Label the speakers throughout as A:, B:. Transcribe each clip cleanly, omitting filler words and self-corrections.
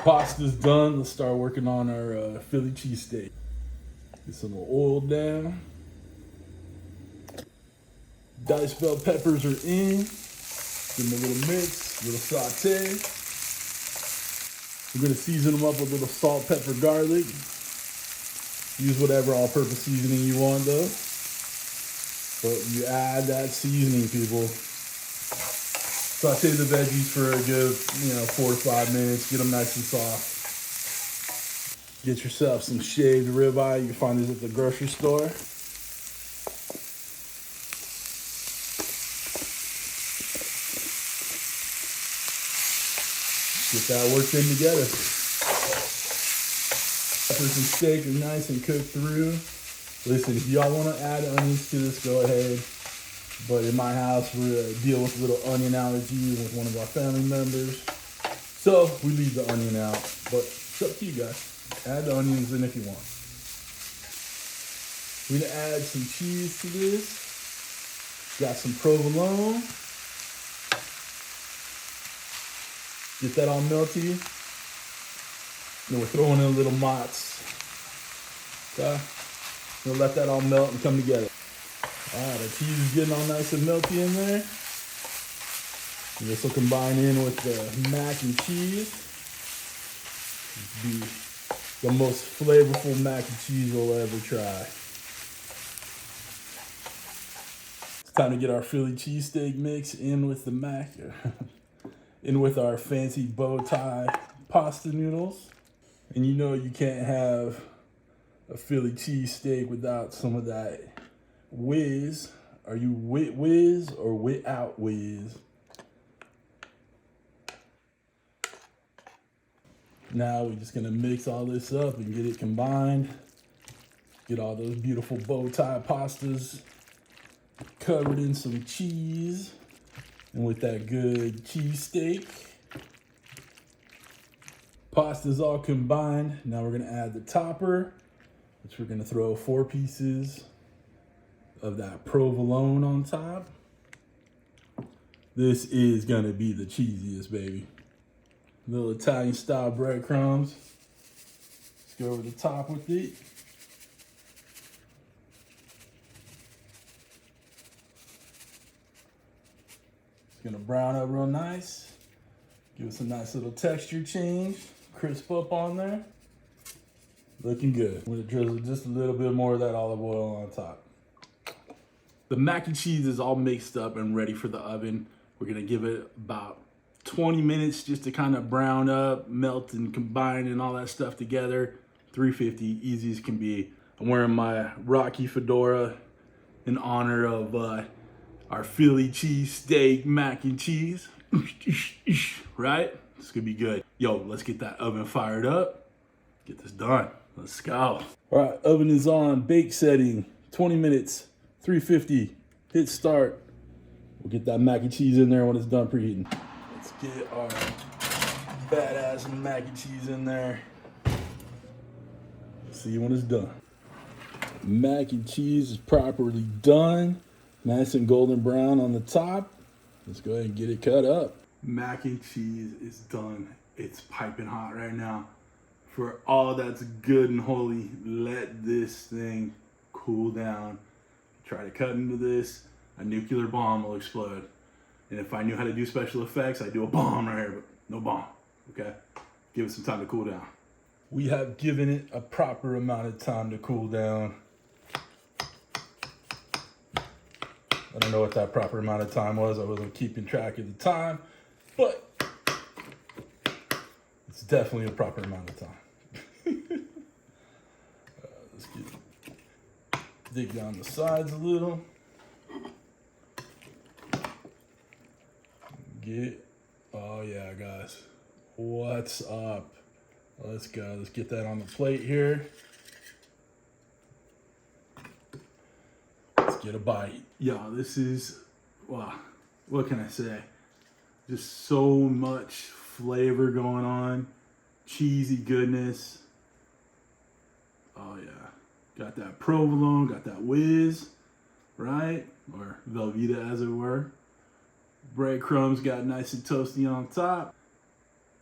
A: Pasta's done. Let's start working on our Philly cheesesteak. Get some oil down. Diced bell peppers are in. Give them a little mix, a little saute. We're gonna season them up with a little salt, pepper, garlic. Use whatever all-purpose seasoning you want though. But you add that seasoning, people. Saute the veggies for a good, 4 to 5 minutes. Get them nice and soft. Get yourself some shaved ribeye. You can find these at the grocery store. Get that worked in together. Peppers and steak are nice and cooked through. Listen, if y'all want to add onions to this, go ahead. But in my house, we're dealing with a little onion allergy with one of our family members. So we leave the onion out. But it's up to you guys. Add the onions in if you want. We're going to add some cheese to this. Got some provolone. Get that all melty. Then we're throwing in a little mozz. Okay? We'll let that all melt and come together. Alright, our cheese is getting all nice and melty in there. And this will combine in with the mac and cheese. Be the most flavorful mac and cheese we'll ever try. It's time to get our Philly cheesesteak mix in with the mac. In with our fancy bow tie pasta noodles. And you know you can't have a Philly cheesesteak without some of that whiz. Are you with whiz or without whiz? Now we're just gonna mix all this up and get it combined. Get all those beautiful bow tie pastas covered in some cheese. And with that good cheesesteak. Pasta's all combined. Now we're gonna add the topper, which we're gonna throw 4 pieces of that provolone on top. This is gonna be the cheesiest, baby. Little Italian style breadcrumbs. Let's go over the top with it. It's gonna brown up real nice. Give us a nice little texture change. Crisp up on there. Looking good. I'm gonna drizzle just a little bit more of that olive oil on top. The mac and cheese is all mixed up and ready for the oven. We're gonna give it about 20 minutes just to kind of brown up, melt and combine and all that stuff together. 350, easy as can be. I'm wearing my Rocky fedora in honor of our Philly cheesesteak mac and cheese. Right? This could be good. Yo, let's get that oven fired up. Get this done. Let's go. All right, oven is on, bake setting, 20 minutes, 350. Hit start. We'll get that mac and cheese in there when it's done preheating. Let's get our badass mac and cheese in there. See when it's done. Mac and cheese is properly done. Nice and golden brown on the top. Let's go ahead and get it cut up. Mac and cheese is done. It's piping hot right now. For all that's good and holy, let this thing cool down. Try to cut into this, a nuclear bomb will explode. And if I knew how to do special effects, I'd do a bomb right here, but no bomb, okay? Give it some time to cool down. We have given it a proper amount of time to cool down. I don't know what that proper amount of time was. I wasn't keeping track of the time, but it's definitely a proper amount of time. Let's dig down the sides a little. Oh yeah, guys, what's up? Let's go. Let's get that on the plate here. Let's get a bite. Yo, this is, wow, what can I say? Just so much flavor going on. Cheesy goodness. Oh yeah. Got that provolone, got that whiz, right? Or Velveeta as it were. Breadcrumbs got nice and toasty on top.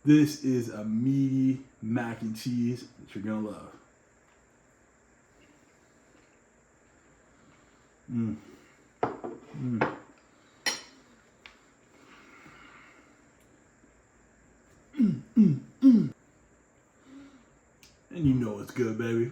A: This is a meaty mac and cheese that you're gonna love. And you know it's good, baby.